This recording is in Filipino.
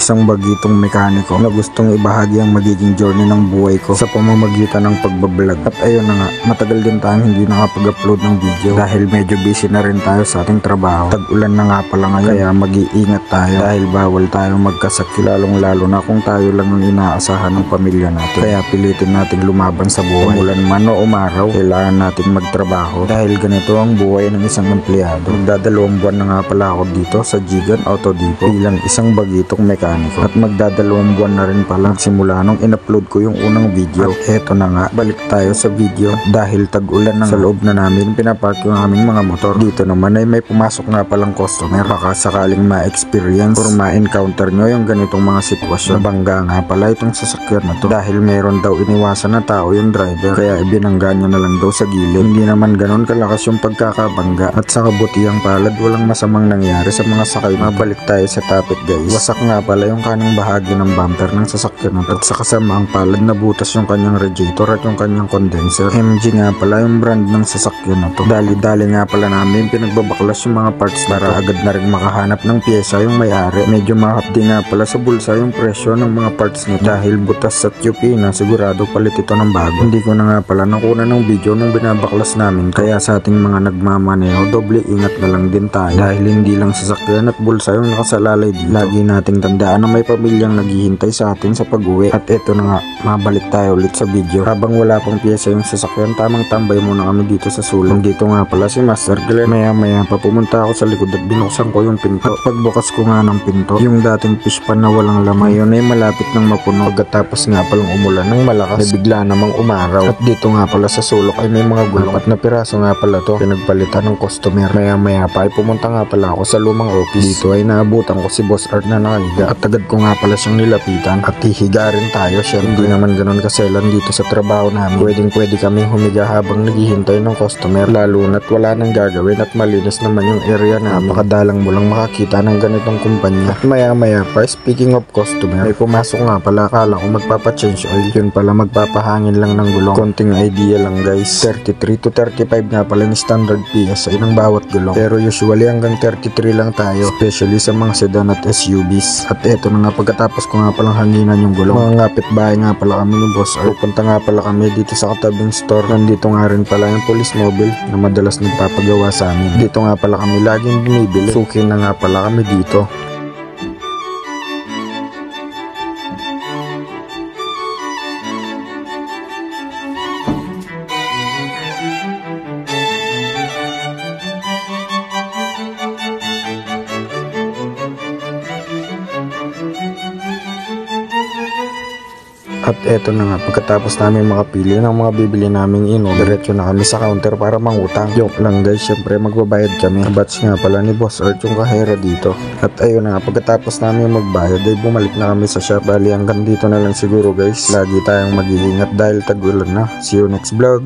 isang bagitong mekaniko na gustong ibahagi ang magiging journey ng buhay ko sa pamamagitan ng pagbablog. At ayun na nga, matagal din tayong hindi nakapag-upload ng video dahil medyo busy na rin tayo sa ating trabaho. Tag-ulan na nga pala ngayon, kaya mag-iingat tayo dahil bawal tayong magkasakit, lalong lalo na kung tayo lang ang inaasahan ng pamilya natin. Kaya pilitin nating lumaban sa buhay. Umulan man o umaraw, kailangan nating magtrabaho dahil ganito ang buhay ng isang empleyado. Magdadalawang buwan na nga pala ako dito sa Jigan Auto Depot bilang isang bagitong mekaniko at magdadalawang buwan na rin pala simula nung in-upload ko yung unang video. At eto na nga, balik tayo sa video dahil tag-ulan na sa loob na namin pinapark yung aming mga motor. Dito naman ay may pumasok nga palang customer, baka sakaling ma-experience or ma-encounter nyo yung ganitong mga sitwasyon. Bangga nga pala itong sasakyan na to dahil meron daw iniwasan na tao yung driver, kaya ibinangga niya na lang daw sa gilid. Hindi naman ganon kalakas yung pagkakabangga at sa kabutihang palad walang masamang nangyari sa mga sakay. Mabalik tayo sa topic guys. Wasak nga pala yung kanang bahagi ng bumper ng sasakyan na to at sa kasamaang palad nabutas yung kanyang radiator at yung kanyang condenser. MG nga pala yung brand ng sasakyan na to. Dali-dali nga pala namin pinagbabaklas yung mga parts para agad na rin makahanap ng pyesa yung may-ari. Medyo mahapdi nga pala sa bulsa yung presyo ng mga parts nito dahil butas at QP na sigurado palit ito ng bago. Hindi ko na nga pala nakuna ng video nung binabaklas namin, kaya sa ating mga nagmamaneho doble ingat na lang din tayo dahil hindi lang sasakyan at bulsa yung nakasalalay dito. Lagi nating tandaan na may pamilyang naghihintay sa atin sa pag-uwi. At eto na nga, mabalik tayo ulit sa video. Habang wala pang pyesa yung sasakyan, tamang tambay muna kami dito sa sulong. Dito nga pala si Master Glenn. Maya pa pumunta ako sa likod at binuksan ko yung pinto. At pagbukas ko nga ng pinto, yung dating fish pan na walang laman yun ay malapit ng mapuno. Pagkatapos nga palang umulan ng malakas ay bigla namang umaraw. At dito nga pala sa sulok ay may mga gulong. At na piraso nga pala to pinagpalitan ng customer. Maya pa ay pumunta nga pala ako sa lumang office. Dito ay naabutan ko si Boss Art na nakahiga. At agad ko nga pala siyang nilapitan at hihiga rin tayo. Siya hindi naman ganon kaselan dito sa trabaho namin. Pwede kaming humiga habang naghihintay ng customer, lalo na't wala nang gagawin at malinis naman yung area na napakadalang mo lang makakita ng ganitong kumpanya. At maya pa, speaking of customer, ay pumasok nga pala. Akala ko magpapa-change oil, yun pala magpapahangin lang ng gulong. Konting idea lang guys, 33 to 35 nga pala yung standard PSI ng bawat gulong, pero usually hanggang 33 lang tayo, especially sa mga sedan at SUVs. At eto na nga, pagkatapos ko nga palang hanginan yung gulong, mga ngapit bahay nga pala kami ni Boss Art. Pupunta nga pala kami dito sa katabing store. Nandito nga rin pala yung police mobile na madalas nagpapagawa sa amin. Dito nga pala kami laging binibili. Suki na nga pala kami dito. At eto na nga, pagkatapos namin makapili ng mga bibili naming inom, diretso na kami sa counter para mangutang. Joke lang guys, syempre magbabayad kami. Batch nga pala ni Boss Art yung kahera dito. At ayun na nga, pagkatapos namin magbayad ay bumalik na kami sa shop. Bali hanggang dito na lang siguro guys. Lagi tayong mag-iingat dahil tag-ulan na. See you next vlog.